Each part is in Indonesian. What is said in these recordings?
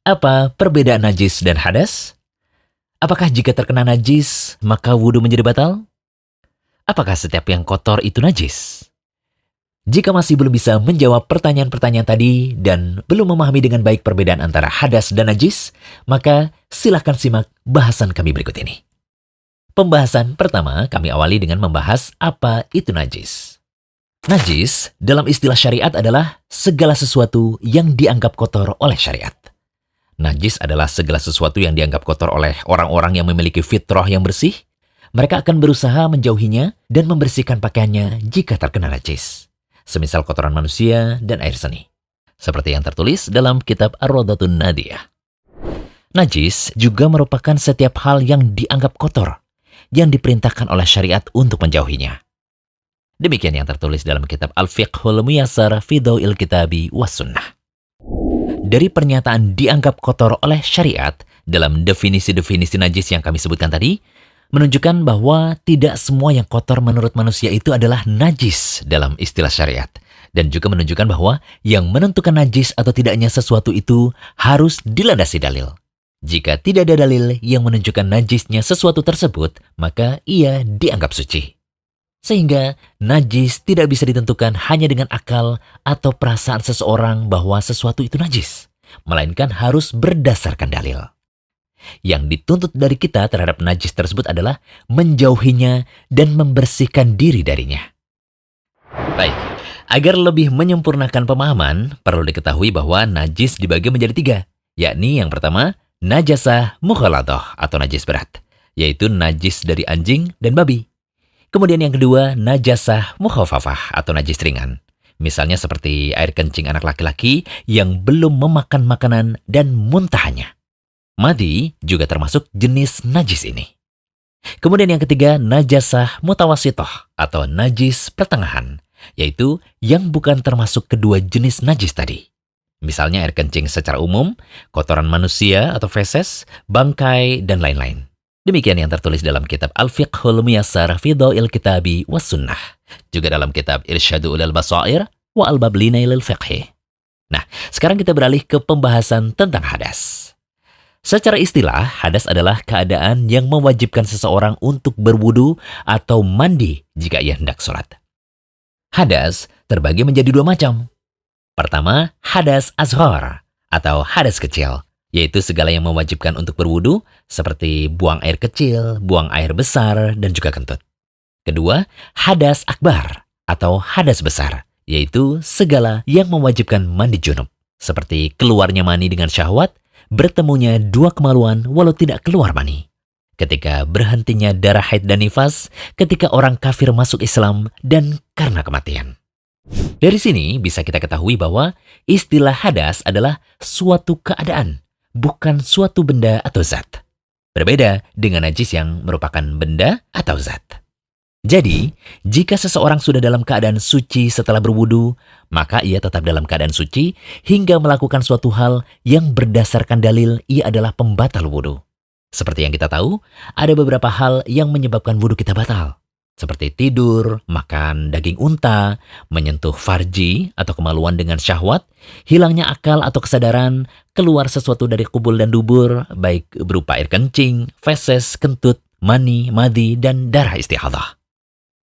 Apa perbedaan najis dan hadas? Apakah jika terkena najis, maka wudhu menjadi batal? Apakah setiap yang kotor itu najis? Jika masih belum bisa menjawab pertanyaan-pertanyaan tadi dan belum memahami dengan baik perbedaan antara hadas dan najis, maka silahkan simak bahasan kami berikut ini. Pembahasan pertama kami awali dengan membahas apa itu najis. Najis dalam istilah syariat adalah segala sesuatu yang dianggap kotor oleh syariat. Najis adalah segala sesuatu yang dianggap kotor oleh orang-orang yang memiliki fitrah yang bersih. Mereka akan berusaha menjauhinya dan membersihkan pakaiannya jika terkena najis. Semisal kotoran manusia dan air seni. Seperti yang tertulis dalam kitab Ar-Rawdatun Nadiyah. Najis juga merupakan setiap hal yang dianggap kotor, yang diperintahkan oleh syariat untuk menjauhinya. Demikian yang tertulis dalam kitab Al-Fiqhul Muyassar fi Dhaw'il Kitabi was Sunnah. Dari pernyataan dianggap kotor oleh syariat dalam definisi-definisi najis yang kami sebutkan tadi, menunjukkan bahwa tidak semua yang kotor menurut manusia itu adalah najis dalam istilah syariat. Dan juga menunjukkan bahwa yang menentukan najis atau tidaknya sesuatu itu harus dilandasi dalil. Jika tidak ada dalil yang menunjukkan najisnya sesuatu tersebut, maka ia dianggap suci. Sehingga najis tidak bisa ditentukan hanya dengan akal atau perasaan seseorang bahwa sesuatu itu najis, melainkan harus berdasarkan dalil. Yang dituntut dari kita terhadap najis tersebut adalah menjauhinya dan membersihkan diri darinya. Baik, agar lebih menyempurnakan pemahaman, perlu diketahui bahwa najis dibagi menjadi 3, yakni yang pertama, najasah mukhalathah atau najis berat, yaitu najis dari anjing dan babi. Kemudian yang kedua, najasah mukhafafah atau najis ringan. Misalnya seperti air kencing anak laki-laki yang belum memakan makanan dan muntahannya. Madi juga termasuk jenis najis ini. Kemudian yang ketiga, najasah mutawasithah atau najis pertengahan, yaitu yang bukan termasuk kedua jenis najis tadi. Misalnya air kencing secara umum, kotoran manusia atau feses, bangkai, dan lain-lain. Demikian yang tertulis dalam kitab Al-Fiqhul Muyassar fi Dhaw'il Kitabi was Sunnah. Juga dalam kitab Irsyadu Ulil Basair wa Albab Linailil Fiqhi. Nah, sekarang kita beralih ke pembahasan tentang hadas. Secara istilah, hadas adalah keadaan yang mewajibkan seseorang untuk berwudu atau mandi jika ia hendak sholat. Hadas terbagi menjadi 2 macam. Pertama, hadas azhar atau hadas kecil, yaitu segala yang mewajibkan untuk berwudu, seperti buang air kecil, buang air besar, dan juga kentut. Kedua, hadas akbar atau hadas besar, yaitu segala yang mewajibkan mandi junub, seperti keluarnya mani dengan syahwat, bertemunya 2 kemaluan walau tidak keluar mani, ketika berhentinya darah haid dan nifas, ketika orang kafir masuk Islam, dan karena kematian. Dari sini bisa kita ketahui bahwa istilah hadas adalah suatu keadaan, bukan suatu benda atau zat. Berbeda dengan najis yang merupakan benda atau zat. Jadi, jika seseorang sudah dalam keadaan suci setelah berwudu, maka ia tetap dalam keadaan suci hingga melakukan suatu hal yang berdasarkan dalil ia adalah pembatal wudu. Seperti yang kita tahu, ada beberapa hal yang menyebabkan wudu kita batal. Seperti tidur, makan daging unta, menyentuh farji atau kemaluan dengan syahwat, hilangnya akal atau kesadaran, keluar sesuatu dari kubul dan dubur, baik berupa air kencing, feses, kentut, mani, madi, dan darah istihadah.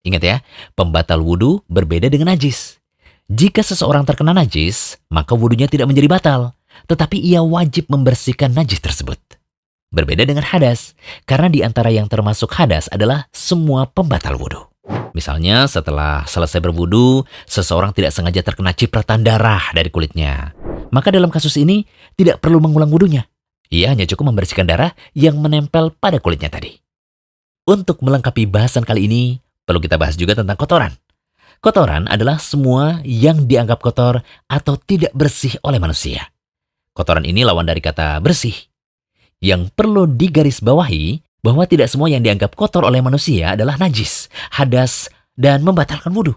Ingat ya, pembatal wudu berbeda dengan najis. Jika seseorang terkena najis, maka wudunya tidak menjadi batal, tetapi ia wajib membersihkan najis tersebut. Berbeda dengan hadas, karena di antara yang termasuk hadas adalah semua pembatal wudu. Misalnya setelah selesai berwudu, seseorang tidak sengaja terkena cipratan darah dari kulitnya. Maka dalam kasus ini tidak perlu mengulang wudunya. Ia hanya cukup membersihkan darah yang menempel pada kulitnya tadi. Untuk melengkapi bahasan kali ini, perlu kita bahas juga tentang kotoran. Kotoran adalah semua yang dianggap kotor atau tidak bersih oleh manusia. Kotoran ini lawan dari kata bersih. Yang perlu digarisbawahi bahwa tidak semua yang dianggap kotor oleh manusia adalah najis, hadas, dan membatalkan wudu.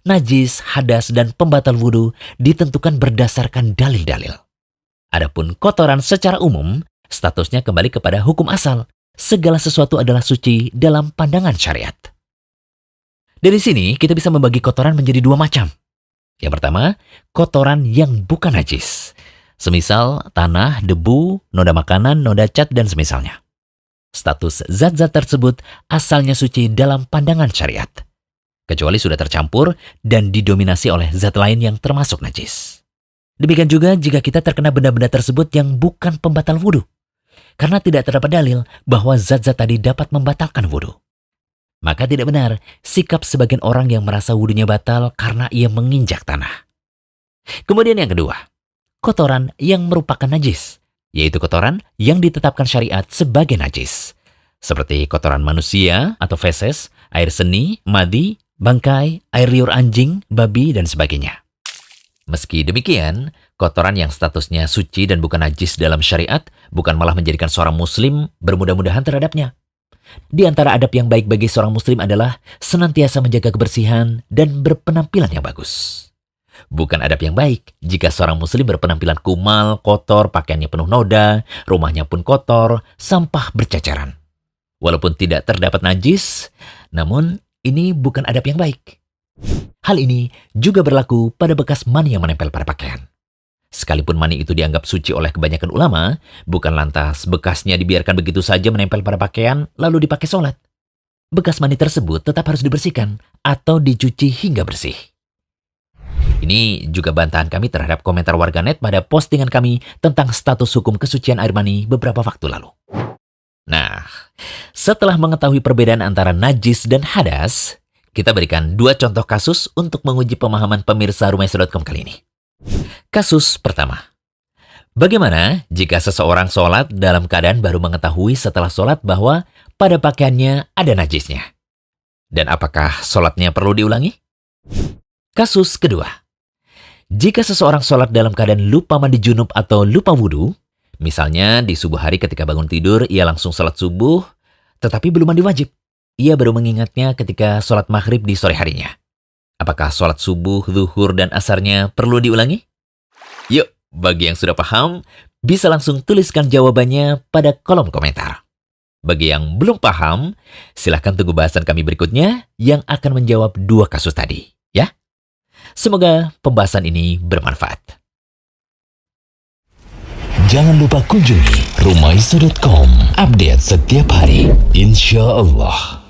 Najis, hadas, dan pembatal wudu ditentukan berdasarkan dalil-dalil. Adapun kotoran secara umum, statusnya kembali kepada hukum asal. Segala sesuatu adalah suci dalam pandangan syariat. Dari sini, kita bisa membagi kotoran menjadi 2 macam. Yang pertama, kotoran yang bukan najis. Semisal tanah, debu, noda makanan, noda cat, dan semisalnya. Status zat-zat tersebut asalnya suci dalam pandangan syariat, kecuali sudah tercampur dan didominasi oleh zat lain yang termasuk najis. Demikian juga jika kita terkena benda-benda tersebut yang bukan pembatal wudhu, karena tidak terdapat dalil bahwa zat-zat tadi dapat membatalkan wudhu. Maka tidak benar sikap sebagian orang yang merasa wudhunya batal karena ia menginjak tanah. Kemudian yang kedua, kotoran yang merupakan najis, yaitu kotoran yang ditetapkan syariat sebagai najis, seperti kotoran manusia atau feses, air seni, madi, bangkai, air liur anjing, babi, dan sebagainya. Meski demikian, kotoran yang statusnya suci dan bukan najis dalam syariat bukan malah menjadikan seorang muslim bermudah-mudahan terhadapnya. Di antara adab yang baik bagi seorang muslim adalah senantiasa menjaga kebersihan dan berpenampilan yang bagus. Bukan adab yang baik jika seorang muslim berpenampilan kumal, kotor, pakaiannya penuh noda, rumahnya pun kotor, sampah berceceran. Walaupun tidak terdapat najis, namun ini bukan adab yang baik. Hal ini juga berlaku pada bekas mani yang menempel pada pakaian. Sekalipun mani itu dianggap suci oleh kebanyakan ulama, bukan lantas bekasnya dibiarkan begitu saja menempel pada pakaian lalu dipakai sholat. Bekas mani tersebut tetap harus dibersihkan atau dicuci hingga bersih. Ini juga bantahan kami terhadap komentar warganet pada postingan kami tentang status hukum kesucian air mani beberapa waktu lalu. Nah, setelah mengetahui perbedaan antara najis dan hadas, kita berikan 2 contoh kasus untuk menguji pemahaman pemirsa Rumaisa.com kali ini. Kasus pertama. Bagaimana jika seseorang sholat dalam keadaan baru mengetahui setelah sholat bahwa pada pakaiannya ada najisnya? Dan apakah sholatnya perlu diulangi? Kasus kedua. Jika seseorang sholat dalam keadaan lupa mandi junub atau lupa wudhu, misalnya di subuh hari ketika bangun tidur ia langsung sholat subuh, tetapi belum mandi wajib. Ia baru mengingatnya ketika sholat maghrib di sore harinya. Apakah sholat subuh, zuhur, dan asarnya perlu diulangi? Yuk, bagi yang sudah paham, bisa langsung tuliskan jawabannya pada kolom komentar. Bagi yang belum paham, silahkan tunggu bahasan kami berikutnya yang akan menjawab 2 kasus tadi, ya. Semoga pembahasan ini bermanfaat. Jangan lupa kunjungi Rumaisa.com, update setiap hari, insya Allah.